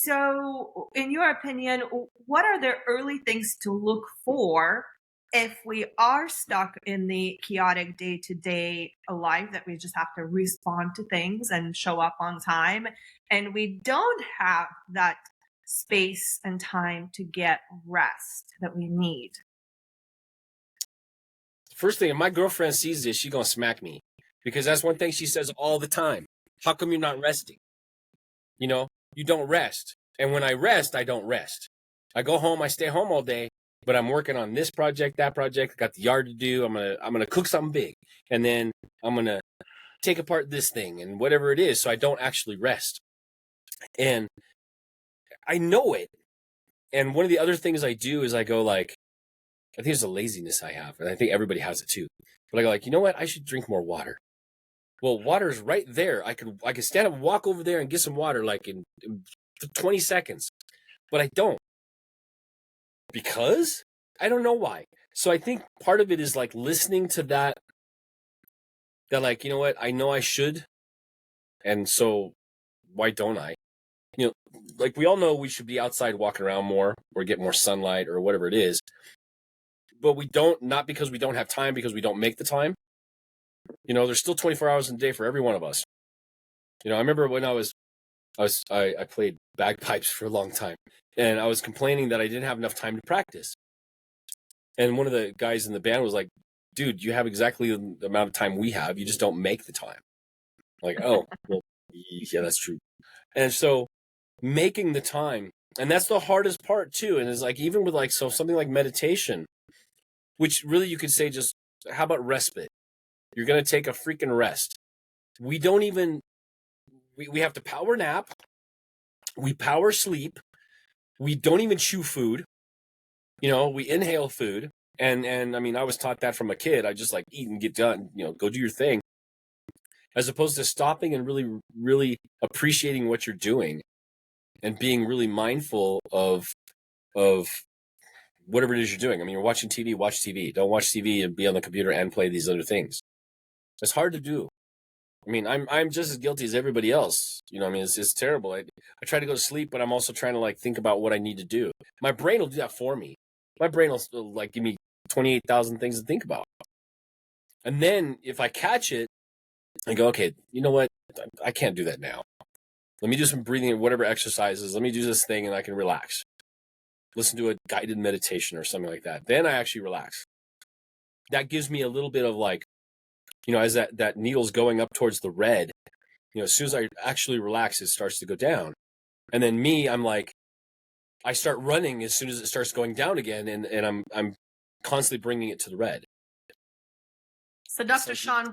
So, in your opinion, what are the early things to look for if we are stuck in the chaotic day to day life that we just have to respond to things and show up on time, and we don't have that space and time to get rest that we need? First thing, if my girlfriend sees this, she's gonna smack me because that's one thing she says all the time. How come you're not resting? You know, you don't rest. And when I rest, I don't rest. I go home, I stay home all day, but I'm working on this project, that project. I got the yard to do. I'm gonna cook something big, and then I'm gonna take apart this thing and whatever it is. So I don't actually rest, and I know it. And one of the other things I do is I go like, I think it's a laziness I have, and I think everybody has it too. But I go like, you know what? I should drink more water. Well, water is right there. I could stand up and walk over there and get some water like in 20 seconds. But I don't because I don't know why. So I think part of it is like listening to that like, you know what? I know I should. And so why don't I? You know, like we all know we should be outside walking around more or get more sunlight or whatever it is. But we don't, not because we don't have time, because we don't make the time. You know, there's still 24 hours in a day for every one of us. You know, I remember when I played bagpipes for a long time, and I was complaining that I didn't have enough time to practice. And one of the guys in the band was like, dude, you have exactly the amount of time we have. You just don't make the time. I'm like, oh, well, yeah, that's true. And so making the time, and that's the hardest part too. And it's like, even with like, so something like meditation, which really you could say just, how about respite? You're going to take a freaking rest. We don't even, we have to power nap. We power sleep. We don't even chew food. You know, we inhale food. And I mean, I was taught that from a kid. I just like eat and get done, you know, go do your thing. As opposed to stopping and really, really appreciating what you're doing and being really mindful of whatever it is you're doing. I mean, you're watching TV, watch TV. Don't watch TV and be on the computer and play these other things. It's hard to do. I mean, I'm just as guilty as everybody else. You know, I mean, it's terrible. I try to go to sleep, but I'm also trying to like think about what I need to do. My brain will do that for me. My brain will still like give me 28,000 things to think about. And then if I catch it, I go, okay, you know what? I can't do that now. Let me do some breathing and whatever exercises. Let me do this thing and I can relax. Listen to a guided meditation or something like that. Then I actually relax. That gives me a little bit of like, you know, as that needle's going up towards the red, you know, as soon as I actually relax, it starts to go down. And then me, I'm like, I start running as soon as it starts going down again, and I'm constantly bringing it to the red. So, Dr. Sean,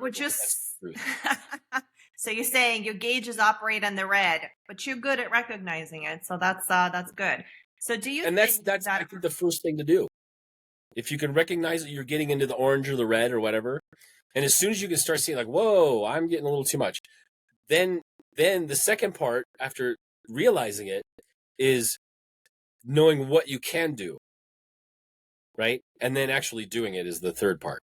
so you're saying your gauges operate on the red, but you're good at recognizing it. So that's good. So do you? And that's I think the first thing to do. If you can recognize that you're getting into the orange or the red or whatever, and as soon as you can start seeing like, whoa, I'm getting a little too much, then the second part after realizing it is knowing what you can do, right? And then actually doing it is the third part.